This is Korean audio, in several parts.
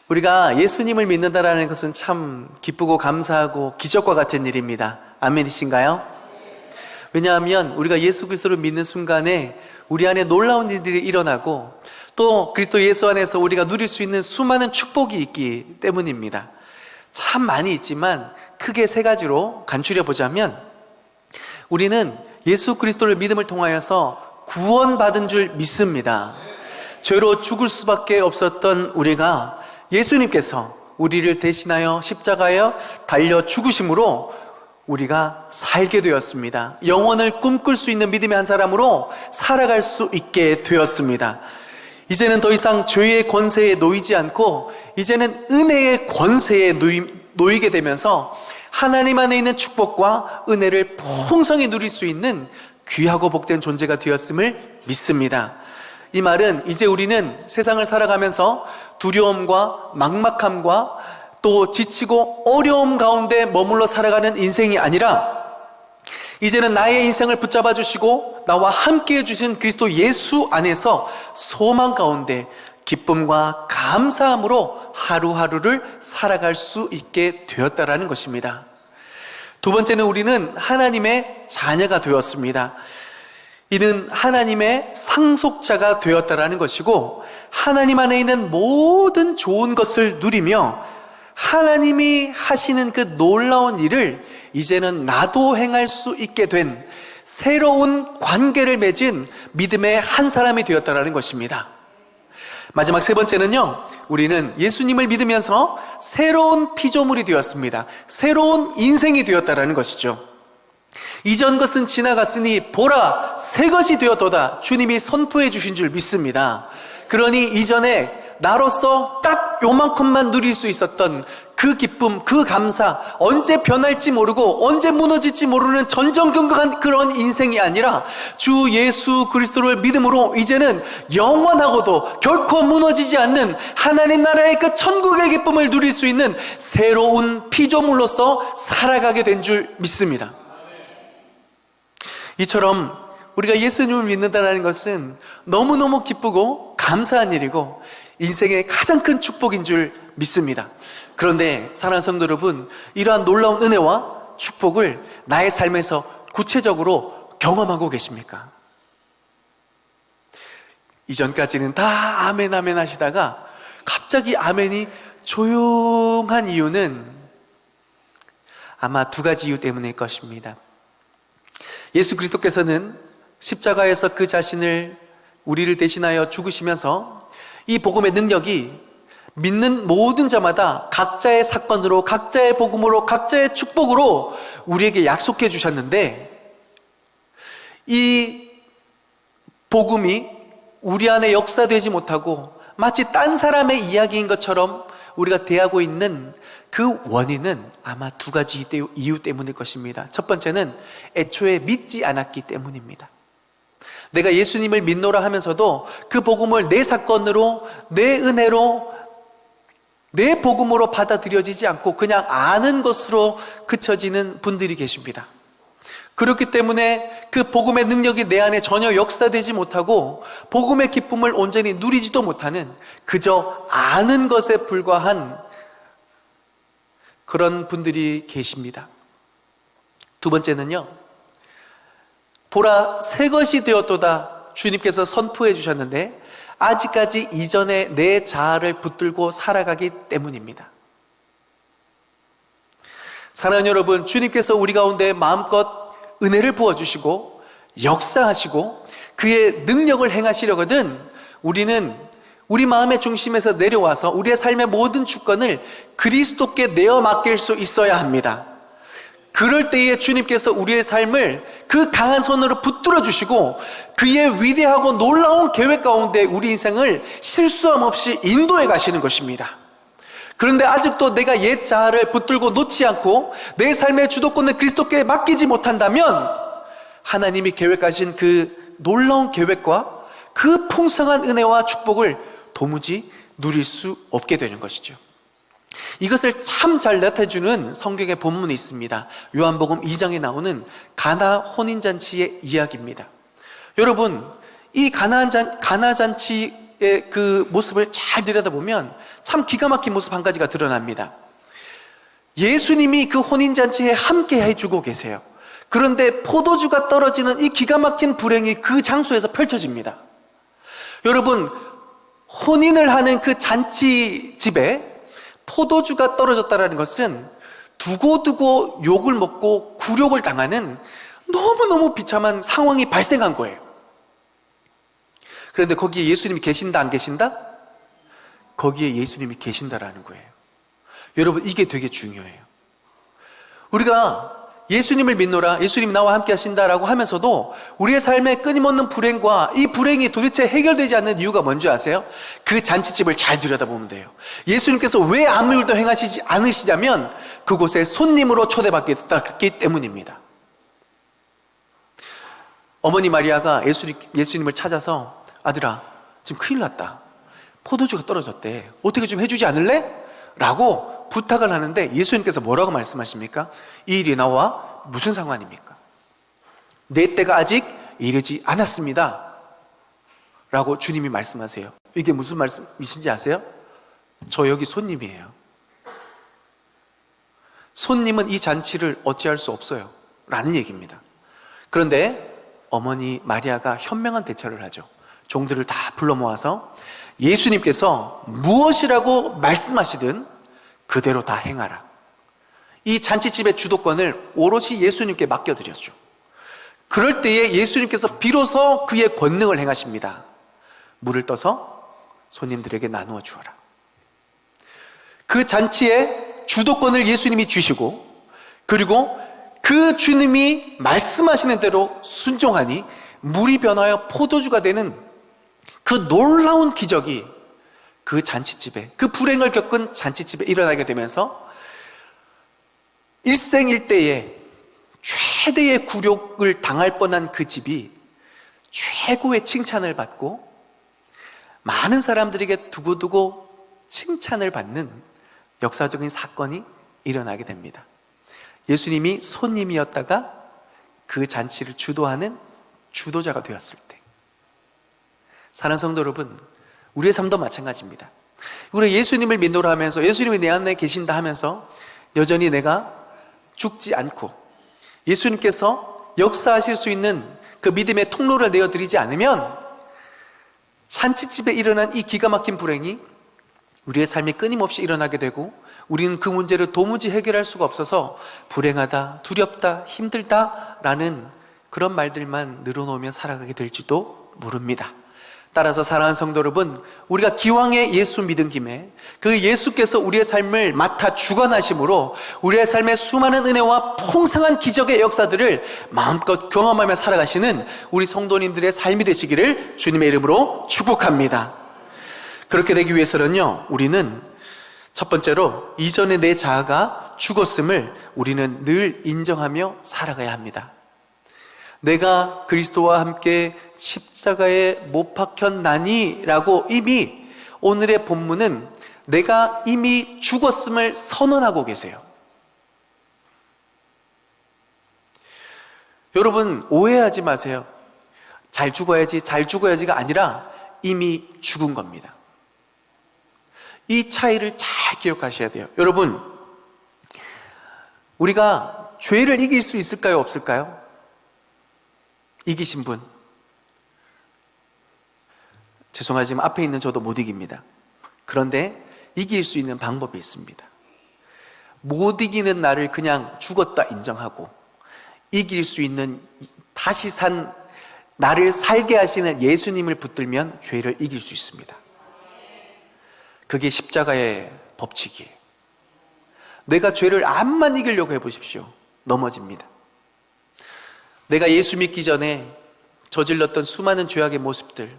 우리가 예수님을 믿는다라는 것은 참 기쁘고 감사하고 기적과 같은 일입니다. 아멘이신가요? 왜냐하면 우리가 예수 그리스도를 믿는 순간에 우리 안에 놀라운 일들이 일어나고 또 그리스도 예수 안에서 우리가 누릴 수 있는 수많은 축복이 있기 때문입니다. 참 많이 있지만 크게 세 가지로 간추려 보자면, 우리는 예수 그리스도를 믿음을 통하여서 구원받은 줄 믿습니다. 죄로 죽을 수밖에 없었던 우리가 예수님께서 우리를 대신하여 십자가에 달려 죽으심으로 우리가 살게 되었습니다. 영혼을 꿈꿀 수 있는 믿음의 한 사람으로 살아갈 수 있게 되었습니다. 이제는 더 이상 죄의 권세에 놓이지 않고 이제는 은혜의 권세에 놓이게 되면서 하나님 안에 있는 축복과 은혜를 풍성히 누릴 수 있는 귀하고 복된 존재가 되었음을 믿습니다. 이 말은 이제 우리는 세상을 살아가면서 두려움과 막막함과 또 지치고 어려움 가운데 머물러 살아가는 인생이 아니라, 이제는 나의 인생을 붙잡아 주시고 나와 함께 해주신 그리스도 예수 안에서 소망 가운데 기쁨과 감사함으로 하루하루를 살아갈 수 있게 되었다라는 것입니다. 두 번째는 우리는 하나님의 자녀가 되었습니다. 이는 하나님의 상속자가 되었다라는 것이고, 하나님 안에 있는 모든 좋은 것을 누리며 하나님이 하시는 그 놀라운 일을 이제는 나도 행할 수 있게 된 새로운 관계를 맺은 믿음의 한 사람이 되었다라는 것입니다. 마지막 세 번째는요, 우리는 예수님을 믿으면서 새로운 피조물이 되었습니다. 새로운 인생이 되었다라는 것이죠. 이전 것은 지나갔으니 보라, 새 것이 되었도다 주님이 선포해 주신 줄 믿습니다. 그러니 이전에 나로서 딱 요만큼만 누릴 수 있었던 그 기쁨, 그 감사, 언제 변할지 모르고 언제 무너질지 모르는 전전긍긍한 그런 인생이 아니라 주 예수 그리스도를 믿음으로 이제는 영원하고도 결코 무너지지 않는 하나님 나라의 그 천국의 기쁨을 누릴 수 있는 새로운 피조물로서 살아가게 된 줄 믿습니다. 이처럼 우리가 예수님을 믿는다는 것은 너무너무 기쁘고 감사한 일이고 인생의 가장 큰 축복인 줄 믿습니다. 그런데 사랑하는 성도 여러분, 이러한 놀라운 은혜와 축복을 나의 삶에서 구체적으로 경험하고 계십니까? 이전까지는 다 아멘 아멘 하시다가 갑자기 아멘이 조용한 이유는 아마 두 가지 이유 때문일 것입니다. 예수 그리스도께서는 십자가에서 그 자신을 우리를 대신하여 죽으시면서 이 복음의 능력이 믿는 모든 자마다 각자의 사건으로, 각자의 복음으로, 각자의 축복으로 우리에게 약속해 주셨는데, 이 복음이 우리 안에 역사되지 못하고 마치 딴 사람의 이야기인 것처럼 우리가 대하고 있는 그 원인은 아마 두 가지 이유 때문일 것입니다. 첫 번째는 애초에 믿지 않았기 때문입니다. 내가 예수님을 믿노라 하면서도 그 복음을 내 사건으로, 내 은혜로, 내 복음으로 받아들여지지 않고 그냥 아는 것으로 그쳐지는 분들이 계십니다. 그렇기 때문에 그 복음의 능력이 내 안에 전혀 역사되지 못하고 복음의 기쁨을 온전히 누리지도 못하는, 그저 아는 것에 불과한 그런 분들이 계십니다. 두 번째는요, 보라, 새 것이 되었도다 주님께서 선포해 주셨는데 아직까지 이전에 내 자아를 붙들고 살아가기 때문입니다. 사랑하는 여러분, 주님께서 우리 가운데 마음껏 은혜를 부어주시고 역사하시고 그의 능력을 행하시려거든 우리는 우리 마음의 중심에서 내려와서 우리의 삶의 모든 주권을 그리스도께 내어 맡길 수 있어야 합니다. 그럴 때에 주님께서 우리의 삶을 그 강한 손으로 붙들어 주시고 그의 위대하고 놀라운 계획 가운데 우리 인생을 실수함 없이 인도해 가시는 것입니다. 그런데 아직도 내가 옛 자아를 붙들고 놓지 않고 내 삶의 주도권을 그리스도께 맡기지 못한다면 하나님이 계획하신 그 놀라운 계획과 그 풍성한 은혜와 축복을 도무지 누릴 수 없게 되는 것이죠. 이것을 참 잘 나타내주는 성경의 본문이 있습니다. 요한복음 2장에 나오는 가나 혼인잔치의 이야기입니다. 여러분, 이 가나 잔치에 그 모습을 잘 들여다보면 참 기가 막힌 모습 한 가지가 드러납니다. 예수님이 그 혼인잔치에 함께 해주고 계세요. 그런데 포도주가 떨어지는 이 기가 막힌 불행이 그 장소에서 펼쳐집니다. 여러분, 혼인을 하는 그 잔치집에 포도주가 떨어졌다는 것은 두고두고 욕을 먹고 굴욕을 당하는 너무너무 비참한 상황이 발생한 거예요. 그런데 거기에 예수님이 계신다 안 계신다? 거기에 예수님이 계신다라는 거예요. 여러분, 이게 되게 중요해요. 우리가 예수님을 믿노라, 예수님이 나와 함께 하신다라고 하면서도 우리의 삶에 끊임없는 불행과 이 불행이 도대체 해결되지 않는 이유가 뭔지 아세요? 그 잔치집을 잘 들여다보면 돼요. 예수님께서 왜 아무 일도 행하시지 않으시냐면 그곳에 손님으로 초대받기 때문입니다. 어머니 마리아가 예수님을 찾아서 아들아, 지금 큰일 났다. 포도주가 떨어졌대. 어떻게 좀 해주지 않을래? 라고 부탁을 하는데 예수님께서 뭐라고 말씀하십니까? 이 일이 나와 무슨 상관입니까? 내 때가 아직 이르지 않았습니다. 라고 주님이 말씀하세요. 이게 무슨 말씀이신지 아세요? 저 여기 손님이에요. 손님은 이 잔치를 어찌할 수 없어요. 라는 얘기입니다. 그런데 어머니 마리아가 현명한 대처를 하죠. 종들을 다 불러 모아서 예수님께서 무엇이라고 말씀하시든 그대로 다 행하라. 이 잔치집의 주도권을 오롯이 예수님께 맡겨드렸죠. 그럴 때에 예수님께서 비로소 그의 권능을 행하십니다. 물을 떠서 손님들에게 나누어 주어라. 그 잔치의 주도권을 예수님이 주시고, 그리고 그 주님이 말씀하시는 대로 순종하니 물이 변하여 포도주가 되는 그 놀라운 기적이 그 잔치집에, 그 불행을 겪은 잔치집에 일어나게 되면서 일생일대에 최대의 굴욕을 당할 뻔한 그 집이 최고의 칭찬을 받고 많은 사람들에게 두고두고 칭찬을 받는 역사적인 사건이 일어나게 됩니다. 예수님이 손님이었다가 그 잔치를 주도하는 주도자가 되었을 때, 사랑하는 성도 여러분, 우리의 삶도 마찬가지입니다. 우리 예수님을 믿노라 하면서, 예수님이 내 안에 계신다 하면서 여전히 내가 죽지 않고 예수님께서 역사하실 수 있는 그 믿음의 통로를 내어드리지 않으면 잔치집에 일어난 이 기가 막힌 불행이 우리의 삶에 끊임없이 일어나게 되고, 우리는 그 문제를 도무지 해결할 수가 없어서 불행하다, 두렵다, 힘들다 라는 그런 말들만 늘어놓으며 살아가게 될지도 모릅니다. 따라서 사랑하는 성도 여러분, 우리가 기왕에 예수 믿은 김에 그 예수께서 우리의 삶을 맡아 주관하심으로 우리의 삶의 수많은 은혜와 풍성한 기적의 역사들을 마음껏 경험하며 살아가시는 우리 성도님들의 삶이 되시기를 주님의 이름으로 축복합니다. 그렇게 되기 위해서는요, 우리는 첫 번째로 이전에 내 자아가 죽었음을 우리는 늘 인정하며 살아가야 합니다. 내가 그리스도와 함께 십자가에 못 박혔나니 라고 이미 오늘의 본문은 내가 이미 죽었음을 선언하고 계세요. 여러분, 오해하지 마세요. 잘 죽어야지가 아니라 이미 죽은 겁니다. 이 차이를 잘 기억하셔야 돼요. 여러분, 우리가 죄를 이길 수 있을까요, 없을까요? 이기신 분, 죄송하지만 앞에 있는 저도 못 이깁니다. 그런데 이길 수 있는 방법이 있습니다. 못 이기는 나를 그냥 죽었다 인정하고 이길 수 있는, 다시 산 나를 살게 하시는 예수님을 붙들면 죄를 이길 수 있습니다. 그게 십자가의 법칙이에요. 내가 죄를 암만 이기려고 해보십시오. 넘어집니다. 내가 예수 믿기 전에 저질렀던 수많은 죄악의 모습들,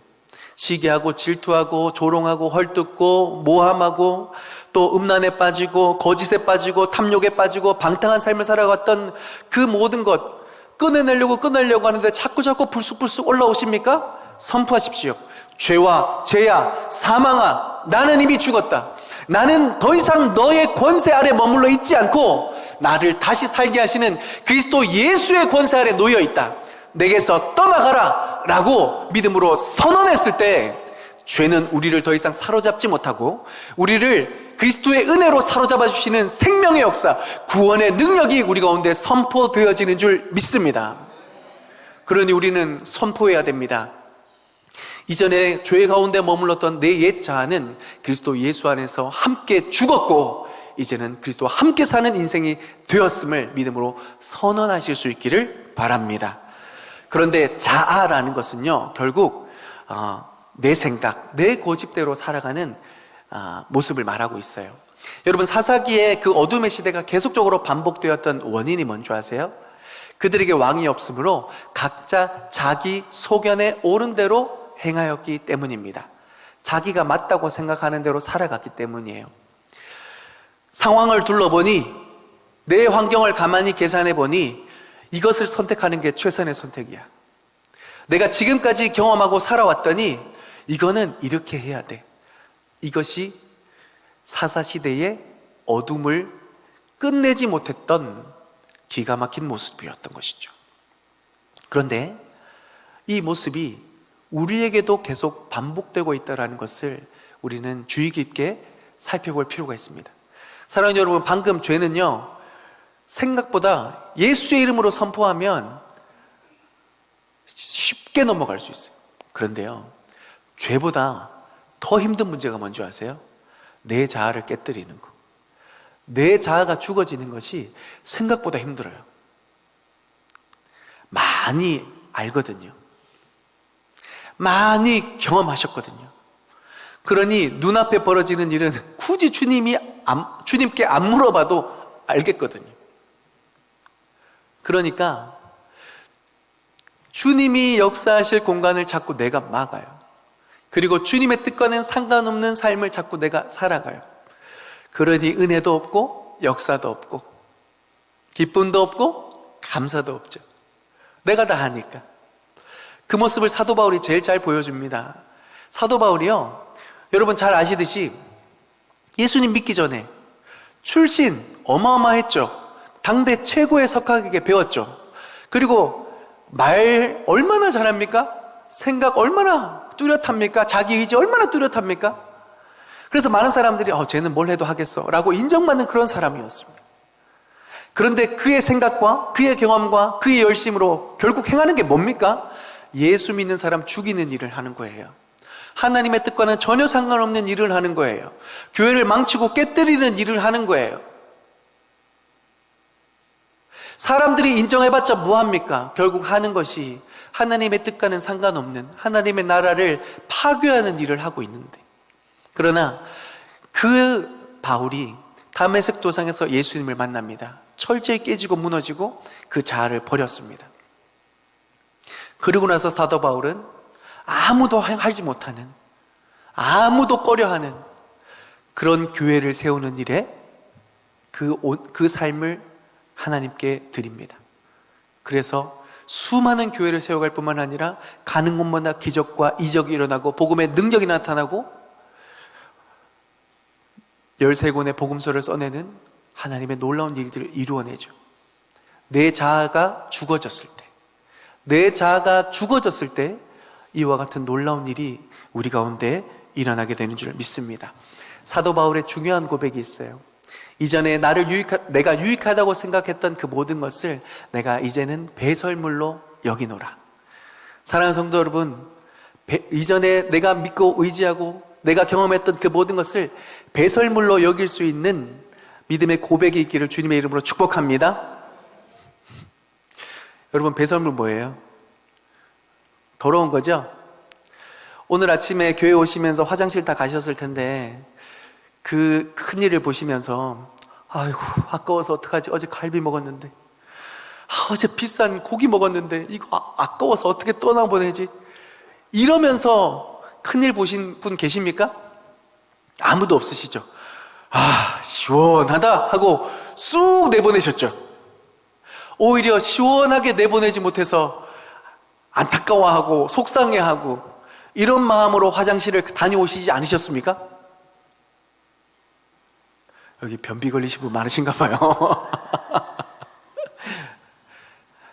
시기하고 질투하고 조롱하고 헐뜯고 모함하고 또 음란에 빠지고 거짓에 빠지고 탐욕에 빠지고 방탕한 삶을 살아갔던 그 모든 것 끊어내려고 하는데 자꾸 불쑥불쑥 올라오십니까? 선포하십시오. 죄와 죄야 사망아, 나는 이미 죽었다. 나는 더 이상 너의 권세 아래 머물러 있지 않고 나를 다시 살게 하시는 그리스도 예수의 권세 아래 놓여 있다. 내게서 떠나가라 라고 믿음으로 선언했을 때 죄는 우리를 더 이상 사로잡지 못하고 우리를 그리스도의 은혜로 사로잡아 주시는 생명의 역사, 구원의 능력이 우리 가운데 선포되어지는 줄 믿습니다. 그러니 우리는 선포해야 됩니다. 이전에 죄 가운데 머물렀던 내 옛 자아는 그리스도 예수 안에서 함께 죽었고 이제는 그리스도와 함께 사는 인생이 되었음을 믿음으로 선언하실 수 있기를 바랍니다. 그런데 자아라는 것은요, 결국 내 생각, 내 고집대로 살아가는 모습을 말하고 있어요. 여러분, 사사기에 그 어둠의 시대가 계속적으로 반복되었던 원인이 뭔지 아세요? 그들에게 왕이 없으므로 각자 자기 소견에 옳은 대로 행하였기 때문입니다. 자기가 맞다고 생각하는 대로 살아갔기 때문이에요. 상황을 둘러보니, 내 환경을 가만히 계산해 보니 이것을 선택하는 게 최선의 선택이야. 내가 지금까지 경험하고 살아왔더니 이거는 이렇게 해야 돼. 이것이 사사시대의 어둠을 끝내지 못했던 기가 막힌 모습이었던 것이죠. 그런데 이 모습이 우리에게도 계속 반복되고 있다는 것을 우리는 주의 깊게 살펴볼 필요가 있습니다. 사랑하는 여러분, 방금 죄는요, 생각보다 예수의 이름으로 선포하면 쉽게 넘어갈 수 있어요. 그런데요, 죄보다 더 힘든 문제가 뭔지 아세요? 내 자아를 깨뜨리는 거. 내 자아가 죽어지는 것이 생각보다 힘들어요. 많이 알거든요. 많이 경험하셨거든요. 그러니 눈앞에 벌어지는 일은 굳이 주님께 안 물어봐도 알겠거든요. 그러니까 주님이 역사하실 공간을 자꾸 내가 막아요. 그리고 주님의 뜻과는 상관없는 삶을 자꾸 내가 살아가요. 그러니 은혜도 없고 역사도 없고 기쁨도 없고 감사도 없죠. 내가 다 하니까. 그 모습을 사도 바울이 제일 잘 보여줍니다. 사도 바울이요, 여러분 잘 아시듯이 예수님 믿기 전에 출신 어마어마했죠. 당대 최고의 석학에게 배웠죠. 그리고 말 얼마나 잘합니까? 생각 얼마나 뚜렷합니까? 자기 의지 얼마나 뚜렷합니까? 그래서 많은 사람들이 쟤는 뭘 해도 하겠어 라고 인정받는 그런 사람이었습니다. 그런데 그의 생각과 그의 경험과 그의 열심으로 결국 행하는 게 뭡니까? 예수 믿는 사람 죽이는 일을 하는 거예요. 하나님의 뜻과는 전혀 상관없는 일을 하는 거예요. 교회를 망치고 깨뜨리는 일을 하는 거예요. 사람들이 인정해봤자 뭐합니까? 결국 하는 것이 하나님의 뜻과는 상관없는 하나님의 나라를 파괴하는 일을 하고 있는데, 그러나 그 바울이 다메섹 도상에서 예수님을 만납니다. 철저히 깨지고 무너지고 그 자아를 버렸습니다. 그리고 나서 사도 바울은 아무도 하지 못하는, 아무도 꺼려하는 그런 교회를 세우는 일에 그 삶을 하나님께 드립니다. 그래서 수많은 교회를 세워갈 뿐만 아니라 가는 곳마다 기적과 이적이 일어나고 복음의 능력이 나타나고 13권의 복음서를 써내는 하나님의 놀라운 일들을 이루어내죠. 내 자아가 죽어졌을 때, 내 자아가 죽어졌을 때 이와 같은 놀라운 일이 우리 가운데 일어나게 되는 줄 믿습니다. 사도 바울의 중요한 고백이 있어요. 이전에 내가 유익하다고 생각했던 그 모든 것을 내가 이제는 배설물로 여기노라. 사랑하는 성도 여러분, 이전에 내가 믿고 의지하고 내가 경험했던 그 모든 것을 배설물로 여길 수 있는 믿음의 고백이 있기를 주님의 이름으로 축복합니다. 여러분, 배설물 뭐예요? 더러운 거죠? 오늘 아침에 교회 오시면서 화장실 다 가셨을 텐데 그 큰일을 보시면서 아이고 아까워서 어떡하지, 어제 갈비 먹었는데, 어제 비싼 고기 먹었는데 이거 아까워서 어떻게 떠나 보내지, 이러면서 큰일 보신 분 계십니까? 아무도 없으시죠? 시원하다 하고 쑥 내보내셨죠. 오히려 시원하게 내보내지 못해서 안타까워하고 속상해하고 이런 마음으로 화장실을 다녀오시지 않으셨습니까? 여기 변비 걸리신 분 많으신가 봐요.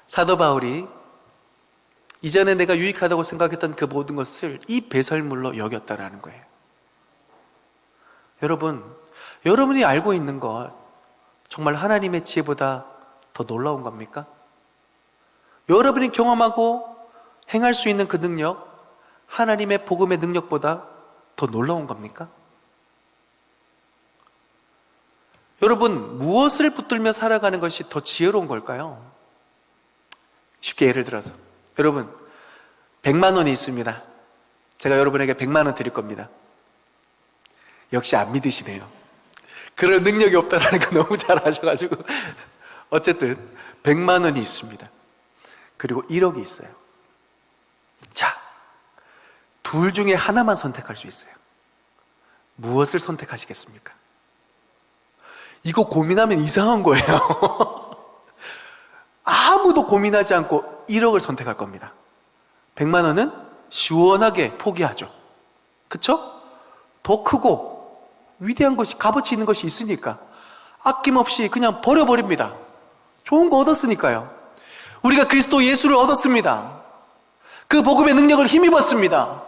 사도 바울이 이전에 내가 유익하다고 생각했던 그 모든 것을 이 배설물로 여겼다라는 거예요. 여러분, 여러분이 알고 있는 것 정말 하나님의 지혜보다 더 놀라운 겁니까? 여러분이 경험하고 행할 수 있는 그 능력, 하나님의 복음의 능력보다 더 놀라운 겁니까? 여러분, 무엇을 붙들며 살아가는 것이 더 지혜로운 걸까요? 쉽게 예를 들어서 여러분, 100만 원이 있습니다. 제가 여러분에게 100만 원 드릴 겁니다. 역시 안 믿으시네요. 그럴 능력이 없다는 거 너무 잘 아셔가지고. 어쨌든 100만 원이 있습니다. 그리고 1억이 있어요. 자, 둘 중에 하나만 선택할 수 있어요. 무엇을 선택하시겠습니까? 이거 고민하면 이상한 거예요. 아무도 고민하지 않고 1억을 선택할 겁니다. 100만 원은 시원하게 포기하죠. 그쵸? 더 크고 위대한 것이, 값어치 있는 것이 있으니까 아낌없이 그냥 버려버립니다. 좋은 거 얻었으니까요. 우리가 그리스도 예수를 얻었습니다. 그 복음의 능력을 힘입었습니다.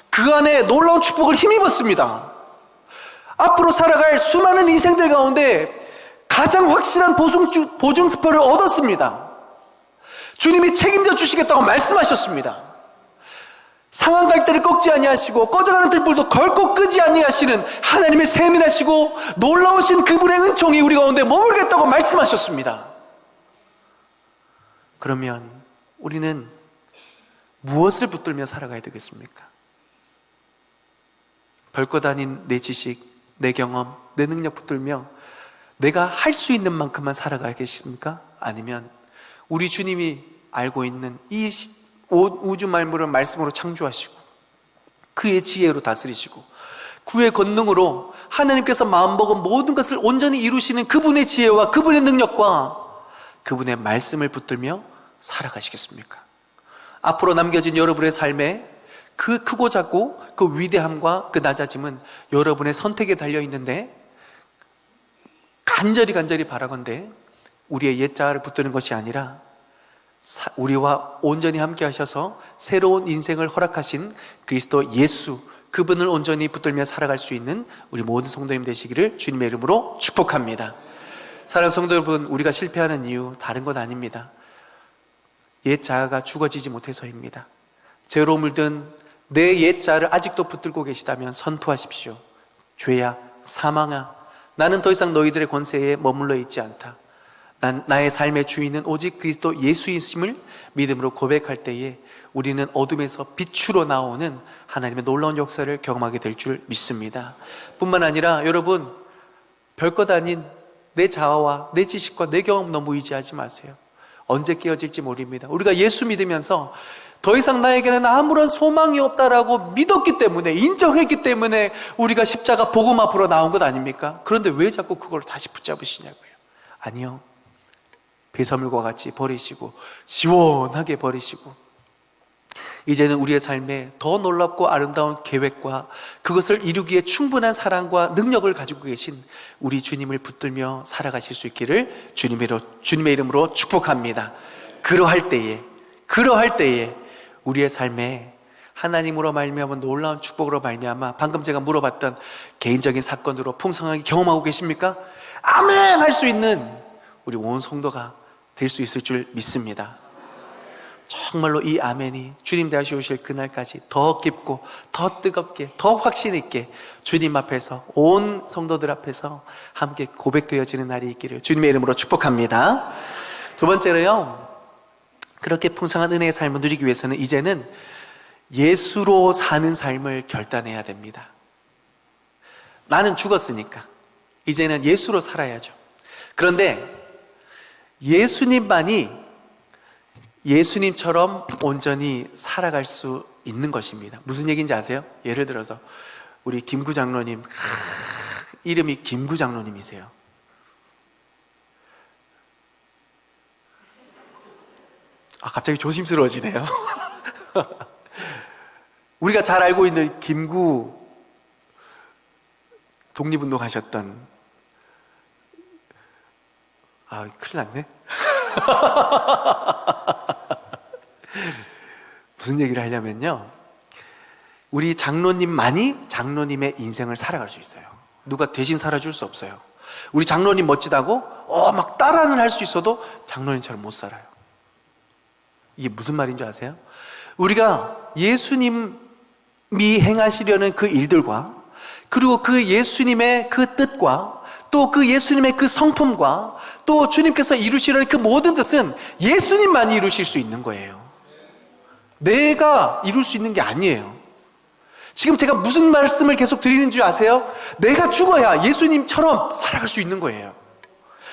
그 안에 놀라운 축복을 힘입었습니다. 앞으로 살아갈 수많은 인생들 가운데 가장 확실한 보증수표를 얻었습니다. 주님이 책임져 주시겠다고 말씀하셨습니다. 상한 갈대를 꺾지 아니하시고 꺼져가는 들불도 결코 끄지 아니하시는 하나님의 세밀하시고 놀라우신 그분의 은총이 우리 가운데 머물겠다고 말씀하셨습니다. 그러면 우리는 무엇을 붙들며 살아가야 되겠습니까? 별것 아닌 내 지식, 내 경험, 내 능력 붙들며 내가 할 수 있는 만큼만 살아가야겠습니까? 아니면 우리 주님이 알고 있는 이 우주 만물을 말씀으로 창조하시고 그의 지혜로 다스리시고 그의 권능으로 하나님께서 마음먹은 모든 것을 온전히 이루시는 그분의 지혜와 그분의 능력과 그분의 말씀을 붙들며 살아가시겠습니까? 앞으로 남겨진 여러분의 삶에 그 크고 작고 그 위대함과 그 낮아짐은 여러분의 선택에 달려있는데 간절히 바라건대 우리의 옛자를 붙드는 것이 아니라 우리와 온전히 함께 하셔서 새로운 인생을 허락하신 그리스도 예수, 그분을 온전히 붙들며 살아갈 수 있는 우리 모든 성도님 되시기를 주님의 이름으로 축복합니다. 사랑하는 성도 여러분, 우리가 실패하는 이유 다른 것 아닙니다. 옛 자아가 죽어지지 못해서입니다. 죄로 물든 내 옛 자아를 아직도 붙들고 계시다면 선포하십시오. 죄야, 사망아, 나는 더 이상 너희들의 권세에 머물러 있지 않다. 나의 삶의 주인은 오직 그리스도 예수이심을 믿음으로 고백할 때에 우리는 어둠에서 빛으로 나오는 하나님의 놀라운 역사를 경험하게 될 줄 믿습니다. 뿐만 아니라 여러분, 별것 아닌 내 자아와 내 지식과 내 경험 너무 의지하지 마세요. 언제 깨어질지 모릅니다. 우리가 예수 믿으면서 더 이상 나에게는 아무런 소망이 없다라고 믿었기 때문에, 인정했기 때문에 우리가 십자가 복음 앞으로 나온 것 아닙니까? 그런데 왜 자꾸 그걸 다시 붙잡으시냐고요. 아니요, 배설물과 같이 버리시고 시원하게 버리시고 이제는 우리의 삶에 더 놀랍고 아름다운 계획과 그것을 이루기에 충분한 사랑과 능력을 가지고 계신 우리 주님을 붙들며 살아가실 수 있기를 주님의 이름으로 축복합니다. 그러할 때에 우리의 삶에 하나님으로 말미암아 놀라운 축복으로 말미암아 방금 제가 물어봤던 개인적인 사건으로 풍성하게 경험하고 계십니까? 아멘! 할 수 있는 우리 온 성도가 될 수 있을 줄 믿습니다. 정말로 이 아멘이 주님 다시 오실 그날까지 더 깊고 더 뜨겁게 더 확신 있게 주님 앞에서, 온 성도들 앞에서 함께 고백되어지는 날이 있기를 주님의 이름으로 축복합니다. 두 번째로요, 그렇게 풍성한 은혜의 삶을 누리기 위해서는 이제는 예수로 사는 삶을 결단해야 됩니다. 나는 죽었으니까 이제는 예수로 살아야죠. 그런데 예수님만이 예수님처럼 온전히 살아갈 수 있는 것입니다. 무슨 얘기인지 아세요? 예를 들어서 우리 김구 장로님, 이름이 김구 장로님이세요. 갑자기 조심스러워지네요. 우리가 잘 알고 있는 김구, 독립운동 하셨던, 큰일 났네. 무슨 얘기를 하려면요, 우리 장로님만이 장로님의 인생을 살아갈 수 있어요. 누가 대신 살아줄 수 없어요. 우리 장로님 멋지다고 막 따라는 할 수 있어도 장로님처럼 못 살아요. 이게 무슨 말인지 아세요? 우리가 예수님이 행하시려는 그 일들과, 그리고 그 예수님의 그 뜻과, 또 그 예수님의 그 성품과, 또 주님께서 이루시려는 그 모든 뜻은 예수님만이 이루실 수 있는 거예요. 내가 이룰 수 있는 게 아니에요. 지금 제가 무슨 말씀을 계속 드리는 줄 아세요? 내가 죽어야 예수님처럼 살아갈 수 있는 거예요.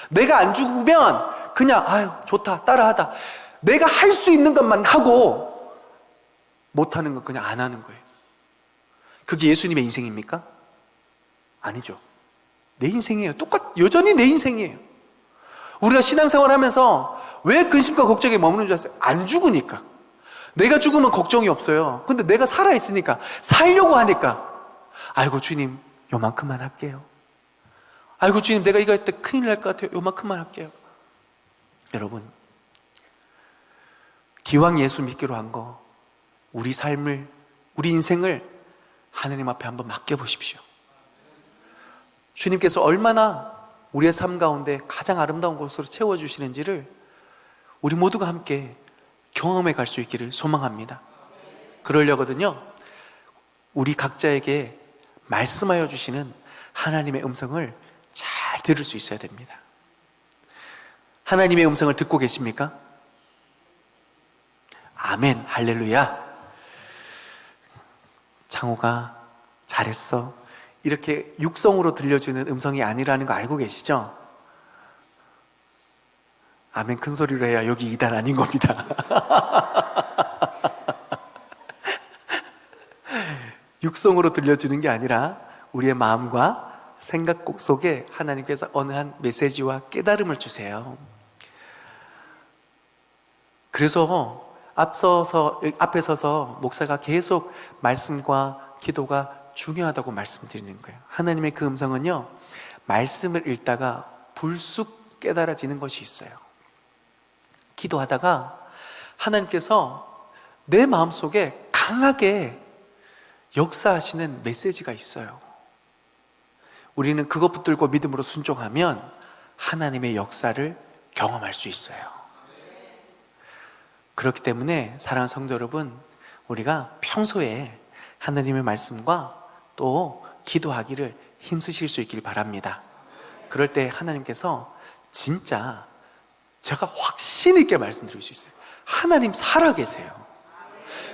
내가 안 죽으면 그냥 아유 좋다 따라하다, 내가 할 수 있는 것만 하고 못하는 건 그냥 안 하는 거예요. 그게 예수님의 인생입니까? 아니죠. 내 인생이에요. 여전히 내 인생이에요. 우리가 신앙생활 하면서 왜 근심과 걱정에 머무는 줄 아세요? 안 죽으니까. 내가 죽으면 걱정이 없어요. 근데 내가 살아있으니까, 살려고 하니까, 아이고 주님 요만큼만 할게요. 아이고 주님 내가 이거 할 때 큰일 날 것 같아요. 요만큼만 할게요. 여러분, 기왕 예수 믿기로 한 거, 우리 삶을, 우리 인생을 하나님 앞에 한번 맡겨보십시오. 주님께서 얼마나 우리의 삶 가운데 가장 아름다운 곳으로 채워주시는지를 우리 모두가 함께 경험해 갈 수 있기를 소망합니다. 그러려거든요, 우리 각자에게 말씀하여 주시는 하나님의 음성을 잘 들을 수 있어야 됩니다. 하나님의 음성을 듣고 계십니까? 아멘, 할렐루야. 창호가 잘했어, 이렇게 육성으로 들려주는 음성이 아니라는 거 알고 계시죠? 아멘 큰 소리로 해야 여기 이단 아닌 겁니다. 육성으로 들려주는 게 아니라 우리의 마음과 생각 속에 하나님께서 어느 한 메시지와 깨달음을 주세요. 그래서 앞에 서서 목사가 계속 말씀과 기도가 중요하다고 말씀드리는 거예요. 하나님의 그 음성은요, 말씀을 읽다가 불쑥 깨달아지는 것이 있어요. 기도하다가 하나님께서 내 마음속에 강하게 역사하시는 메시지가 있어요. 우리는 그것 붙들고 믿음으로 순종하면 하나님의 역사를 경험할 수 있어요. 그렇기 때문에 사랑하는 성도 여러분, 우리가 평소에 하나님의 말씀과 또 기도하기를 힘쓰실 수 있길 바랍니다. 그럴 때 하나님께서 진짜, 제가 확신 있게 말씀드릴 수 있어요, 하나님 살아계세요.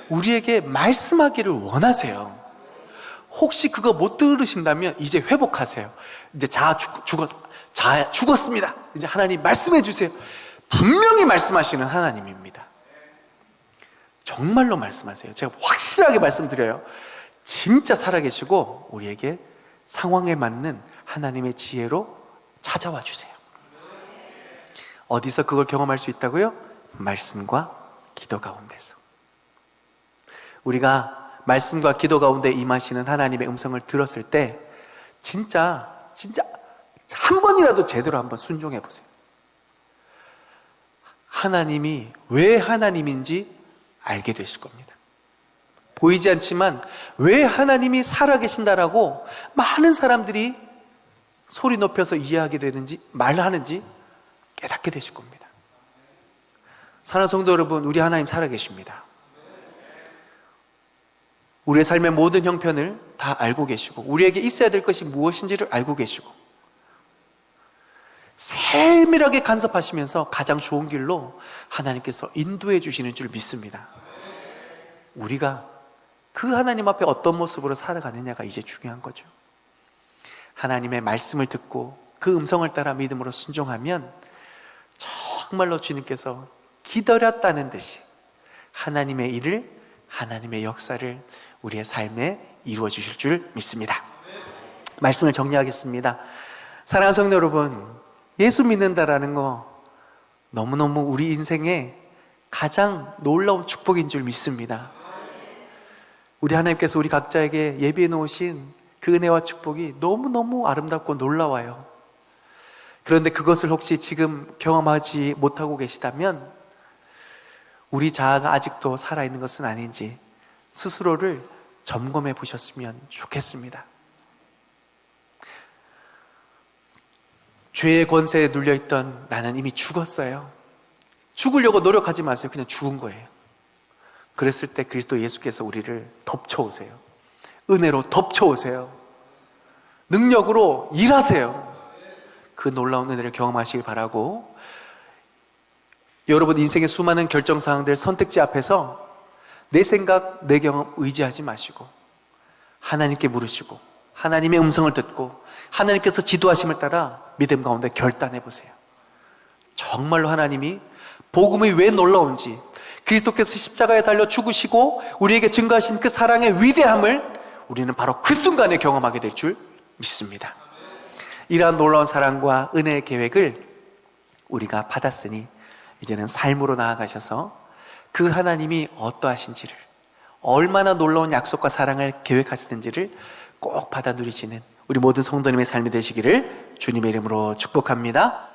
우리에게 말씀하기를 원하세요. 혹시 그거 못 들으신다면 이제 회복하세요. 이제 죽었습니다. 이제 하나님 말씀해 주세요. 분명히 말씀하시는 하나님입니다. 정말로 말씀하세요. 제가 확실하게 말씀드려요. 진짜 살아계시고 우리에게 상황에 맞는 하나님의 지혜로 찾아와 주세요. 어디서 그걸 경험할 수 있다고요? 말씀과 기도 가운데서. 우리가 말씀과 기도 가운데 임하시는 하나님의 음성을 들었을 때 진짜 한 번이라도 제대로 한번 순종해 보세요. 하나님이 왜 하나님인지 알게 되실 겁니다. 보이지 않지만 왜 하나님이 살아계신다라고 많은 사람들이 소리 높여서 이해하게 되는지, 말하는지 깨닫게 되실 겁니다. 사랑하는 성도 여러분, 우리 하나님 살아계십니다. 우리의 삶의 모든 형편을 다 알고 계시고, 우리에게 있어야 될 것이 무엇인지를 알고 계시고, 세밀하게 간섭하시면서 가장 좋은 길로 하나님께서 인도해 주시는 줄 믿습니다. 우리가 그 하나님 앞에 어떤 모습으로 살아가느냐가 이제 중요한 거죠. 하나님의 말씀을 듣고 그 음성을 따라 믿음으로 순종하면 정말로 주님께서 기다렸다는 듯이 하나님의 일을, 하나님의 역사를 우리의 삶에 이루어 주실 줄 믿습니다. 말씀을 정리하겠습니다. 사랑하는 성도 여러분, 예수 믿는다라는 거 너무너무 우리 인생에 가장 놀라운 축복인 줄 믿습니다. 우리 하나님께서 우리 각자에게 예비해 놓으신 그 은혜와 축복이 너무너무 아름답고 놀라워요. 그런데 그것을 혹시 지금 경험하지 못하고 계시다면 우리 자아가 아직도 살아있는 것은 아닌지 스스로를 점검해 보셨으면 좋겠습니다. 죄의 권세에 눌려있던 나는 이미 죽었어요. 죽으려고 노력하지 마세요. 그냥 죽은 거예요. 그랬을 때 그리스도 예수께서 우리를 덮쳐오세요. 은혜로 덮쳐오세요. 능력으로 일하세요. 그 놀라운 은혜를 경험하시길 바라고, 여러분 인생의 수많은 결정사항들, 선택지 앞에서 내 생각, 내 경험 의지하지 마시고 하나님께 물으시고 하나님의 음성을 듣고 하나님께서 지도하심을 따라 믿음 가운데 결단해 보세요. 정말로 하나님이 복음이 왜 놀라운지, 그리스도께서 십자가에 달려 죽으시고 우리에게 증거하신 그 사랑의 위대함을 우리는 바로 그 순간에 경험하게 될 줄 믿습니다. 이러한 놀라운 사랑과 은혜의 계획을 우리가 받았으니 이제는 삶으로 나아가셔서 그 하나님이 어떠하신지를, 얼마나 놀라운 약속과 사랑을 계획하시는지를 꼭 받아 누리시는 우리 모든 성도님의 삶이 되시기를 주님의 이름으로 축복합니다.